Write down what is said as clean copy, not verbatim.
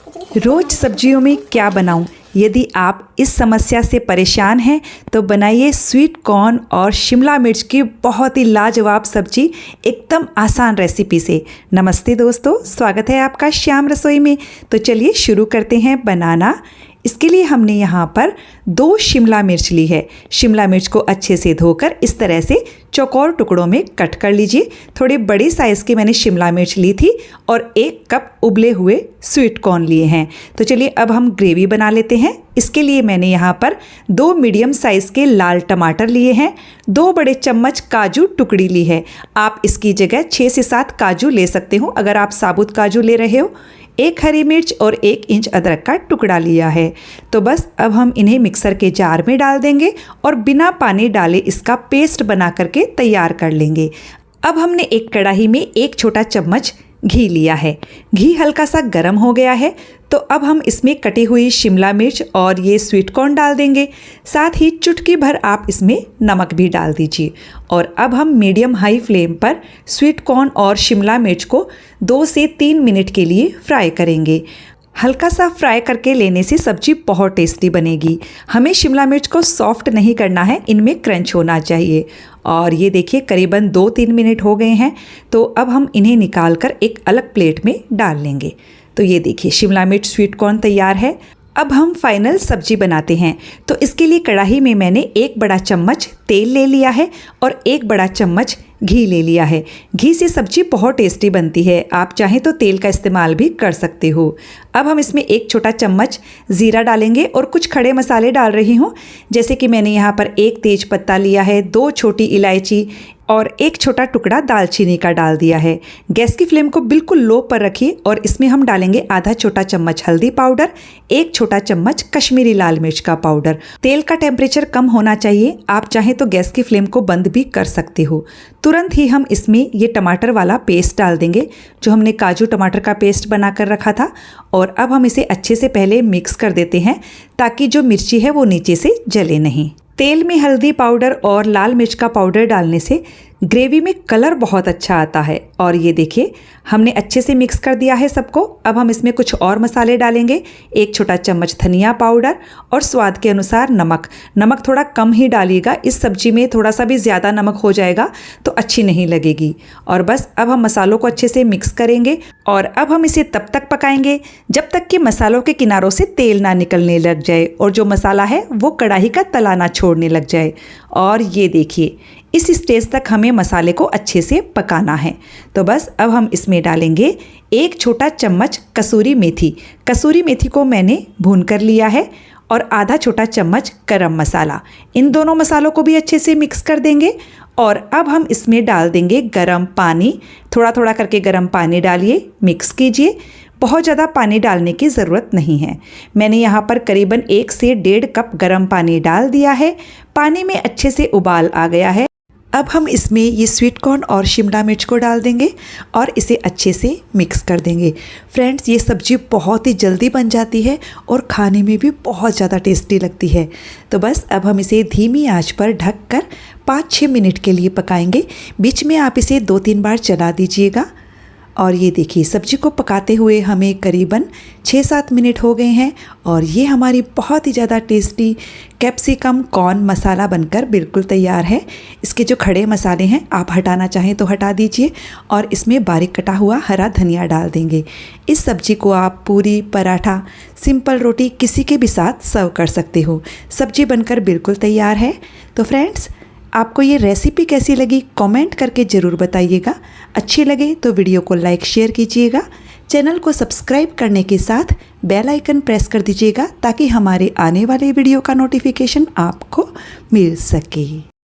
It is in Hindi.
रोज सब्जियों में क्या बनाऊं? यदि आप इस समस्या से परेशान हैं तो बनाइए स्वीट कॉर्न और शिमला मिर्च की बहुत ही लाजवाब सब्जी एकदम आसान रेसिपी से। नमस्ते दोस्तों, स्वागत है आपका श्याम रसोई में। तो चलिए शुरू करते हैं बनाना। इसके लिए हमने यहाँ पर 2 शिमला मिर्च ली है। शिमला मिर्च को अच्छे से धोकर इस तरह से चौकोर टुकड़ों में कट कर लीजिए। थोड़ी बड़ी साइज़ की मैंने शिमला मिर्च ली थी और 1 कप उबले हुए स्वीट कॉर्न लिए हैं। तो चलिए अब हम ग्रेवी बना लेते हैं। इसके लिए मैंने यहाँ पर 2 मीडियम साइज़ के लाल टमाटर लिए हैं, 2 बड़े चम्मच काजू टुकड़ी ली है। आप इसकी जगह 6 से 7 काजू ले सकते हो अगर आप साबुत काजू ले रहे हो। 1 हरी मिर्च और 1 इंच अदरक का टुकड़ा लिया है। तो बस अब हम इन्हें मिक्सर के जार में डाल देंगे और बिना पानी डाले इसका पेस्ट बना करके तैयार कर लेंगे। अब हमने एक कढ़ाई में 1 छोटा चम्मच घी लिया है। घी हल्का सा गर्म हो गया है तो अब हम इसमें कटी हुई शिमला मिर्च और ये स्वीट कॉर्न डाल देंगे। साथ ही चुटकी भर आप इसमें नमक भी डाल दीजिए। और अब हम मीडियम हाई फ्लेम पर स्वीट कॉर्न और शिमला मिर्च को 2 से 3 मिनट के लिए फ्राई करेंगे। हल्का सा फ्राई करके लेने से सब्जी बहुत टेस्टी बनेगी। हमें शिमला मिर्च को सॉफ्ट नहीं करना है, इनमें क्रंच होना चाहिए। और ये देखिए करीबन 2-3 मिनट हो गए हैं। तो अब हम इन्हें निकाल कर एक अलग प्लेट में डाल लेंगे। तो ये देखिए शिमला मिर्च स्वीट कॉर्न तैयार है। अब हम फाइनल सब्जी बनाते हैं। तो इसके लिए कढ़ाई में मैंने 1 बड़ा चम्मच तेल ले लिया है और 1 बड़ा चम्मच घी ले लिया है। घी से सब्जी बहुत टेस्टी बनती है, आप चाहें तो तेल का इस्तेमाल भी कर सकते हो। अब हम इसमें 1 छोटा चम्मच ज़ीरा डालेंगे और कुछ खड़े मसाले डाल रही हूँ, जैसे कि मैंने यहाँ पर 1 तेज पत्ता लिया है, 2 छोटी इलायची और 1 छोटा टुकड़ा दालचीनी का डाल दिया है। गैस की फ्लेम को बिल्कुल लो पर रखिए और इसमें हम डालेंगे आधा छोटा चम्मच हल्दी पाउडर, 1 छोटा चम्मच कश्मीरी लाल मिर्च का पाउडर। तेल का टेम्परेचर कम होना चाहिए, आप चाहें तो गैस की फ्लेम को बंद भी कर सकते हो। तुरंत ही हम इसमें ये टमाटर वाला पेस्ट डाल देंगे जो हमने काजू टमाटर का पेस्ट बना कर रखा था। और अब हम इसे अच्छे से पहले मिक्स कर देते हैं ताकि जो मिर्ची है वो नीचे से जले नहीं। तेल में हल्दी पाउडर और लाल मिर्च का पाउडर डालने से ग्रेवी में कलर बहुत अच्छा आता है। और ये देखिए हमने अच्छे से मिक्स कर दिया है सबको। अब हम इसमें कुछ और मसाले डालेंगे। 1 छोटा चम्मच धनिया पाउडर और स्वाद के अनुसार नमक। नमक थोड़ा कम ही डालिएगा, इस सब्जी में थोड़ा सा भी ज़्यादा नमक हो जाएगा तो अच्छी नहीं लगेगी। और बस अब हम मसालों को अच्छे से मिक्स करेंगे और अब हम इसे तब तक पकाएंगे जब तक कि मसालों के किनारों से तेल ना निकलने लग जाए और जो मसाला है वो कढ़ाई का तला ना छोड़ने लग जाए। और ये देखिए इस स्टेज तक हमें मसाले को अच्छे से पकाना है। तो बस अब हम इसमें डालेंगे 1 छोटा चम्मच कसूरी मेथी। कसूरी मेथी को मैंने भून कर लिया है और आधा छोटा चम्मच गरम मसाला। इन दोनों मसालों को भी अच्छे से मिक्स कर देंगे। और अब हम इसमें डाल देंगे गरम पानी। थोड़ा थोड़ा करके गरम पानी डालिए, मिक्स कीजिए। बहुत ज़्यादा पानी डालने की ज़रूरत नहीं है। मैंने यहाँ पर करीबन 1 से 1.5 कप गरम पानी डाल दिया है। पानी में अच्छे से उबाल आ गया है। अब हम इसमें ये स्वीट कॉर्न और शिमला मिर्च को डाल देंगे और इसे अच्छे से मिक्स कर देंगे। फ्रेंड्स, ये सब्ज़ी बहुत ही जल्दी बन जाती है और खाने में भी बहुत ज़्यादा टेस्टी लगती है। तो बस अब हम इसे धीमी आंच पर ढककर 5-6 मिनट के लिए पकाएंगे। बीच में आप इसे 2-3 बार चला दीजिएगा। और ये देखिए सब्जी को पकाते हुए हमें करीबन 6-7 मिनट हो गए हैं और ये हमारी बहुत ही ज़्यादा टेस्टी कैप्सिकम कॉर्न मसाला बनकर बिल्कुल तैयार है। इसके जो खड़े मसाले हैं आप हटाना चाहें तो हटा दीजिए और इसमें बारीक कटा हुआ हरा धनिया डाल देंगे। इस सब्जी को आप पूरी, पराठा, सिंपल रोटी किसी के भी साथ सर्व कर सकते हो। सब्जी बनकर बिल्कुल तैयार है। तो फ्रेंड्स, आपको ये रेसिपी कैसी लगी कमेंट करके ज़रूर बताइएगा। अच्छी लगे तो वीडियो को लाइक शेयर कीजिएगा। चैनल को सब्सक्राइब करने के साथ बेल आइकन प्रेस कर दीजिएगा ताकि हमारे आने वाले वीडियो का नोटिफिकेशन आपको मिल सके।